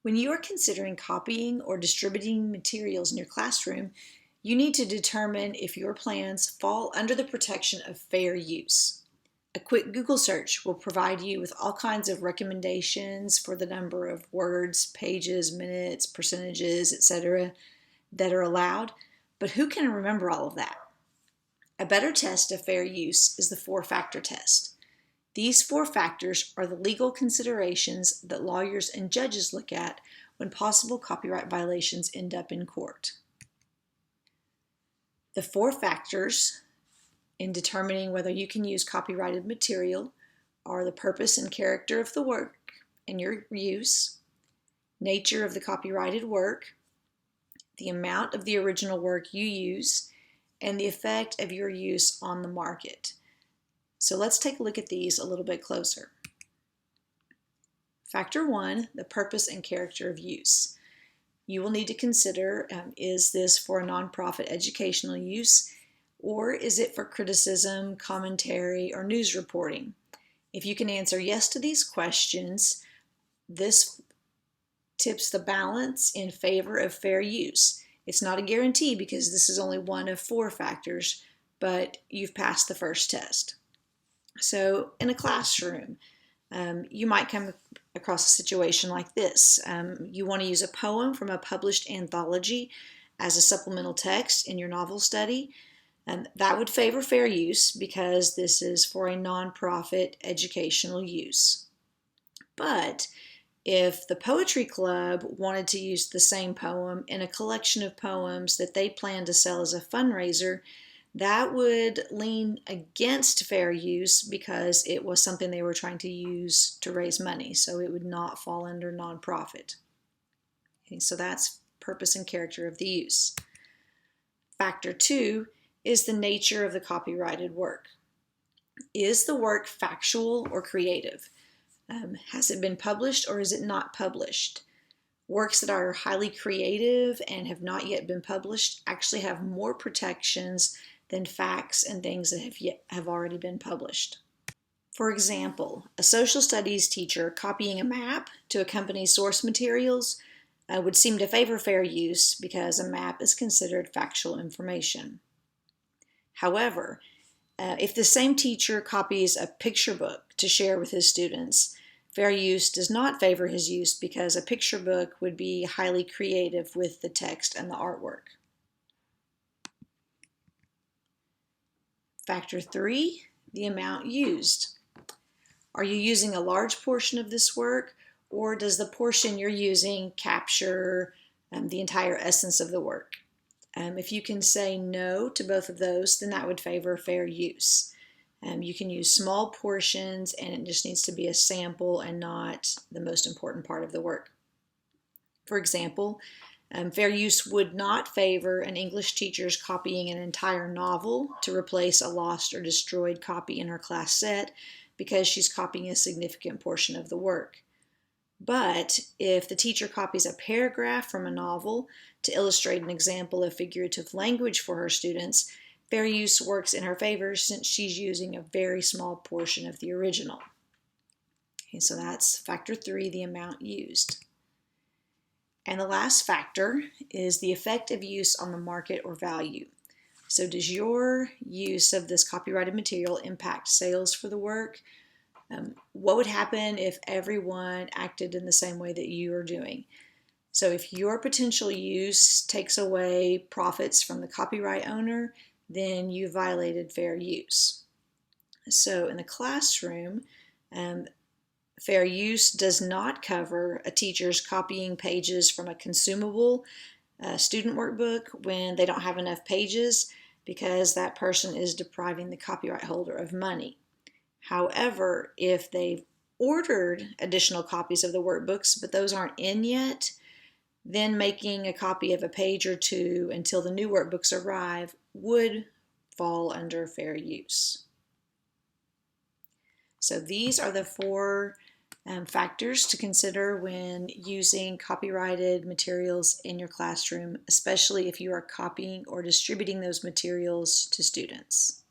When you are considering copying or distributing materials in your classroom, you need to determine if your plans fall under the protection of fair use. A quick Google search will provide you with all kinds of recommendations for the number of words, pages, minutes, percentages, etc. that are allowed, but who can remember all of that? A better test of fair use is the four-factor test. These four factors are the legal considerations that lawyers and judges look at when possible copyright violations end up in court. The four factors in determining whether you can use copyrighted material are the purpose and character of the work and your use, nature of the copyrighted work, the amount of the original work you use, and the effect of your use on the market. So let's take a look at these a little bit closer. Factor 1, the purpose and character of use. You will need to consider, is this for a nonprofit educational use, or is it for criticism, commentary, or news reporting? If you can answer yes to these questions, this tips the balance in favor of fair use. It's not a guarantee because this is only one of four factors, but you've passed the first test. So in a classroom, you might come across a situation like this. You want to use a poem from a published anthology as a supplemental text in your novel study. That would favor fair use because this is for a nonprofit educational use. But if the poetry club wanted to use the same poem in a collection of poems that they plan to sell as a fundraiser, that would lean against fair use because it was something they were trying to use to raise money, so it would not fall under nonprofit. Okay, so that's purpose and character of the use. Factor 2 is the nature of the copyrighted work. Is the work factual or creative? Has it been published or is it not published? Works that are highly creative and have not yet been published actually have more protections than facts and things that have already been published. For example, a social studies teacher copying a map to accompany source materials would seem to favor fair use because a map is considered factual information. However, if the same teacher copies a picture book to share with his students, fair use does not favor his use because a picture book would be highly creative with the text and the artwork. Factor 3, the amount used. Are you using a large portion of this work, or does the portion you're using capture the entire essence of the work? If you can say no to both of those, then that would favor fair use. You can use small portions and it just needs to be a sample and not the most important part of the work. For example, fair use would not favor an English teacher's copying an entire novel to replace a lost or destroyed copy in her class set because she's copying a significant portion of the work. But if the teacher copies a paragraph from a novel to illustrate an example of figurative language for her students, fair use works in her favor since she's using a very small portion of the original. Okay, so that's factor 3, the amount used. And the last factor is the effect of use on the market or value. So does your use of this copyrighted material impact sales for the work? What would happen if everyone acted in the same way that you are doing? So if your potential use takes away profits from the copyright owner, then you violated fair use. So in the classroom, fair use does not cover a teacher's copying pages from a consumable student workbook when they don't have enough pages because that person is depriving the copyright holder of money. However, if they've ordered additional copies of the workbooks but those aren't in yet, then making a copy of a page or two until the new workbooks arrive would fall under fair use. So these are the four factors to consider when using copyrighted materials in your classroom, especially if you are copying or distributing those materials to students.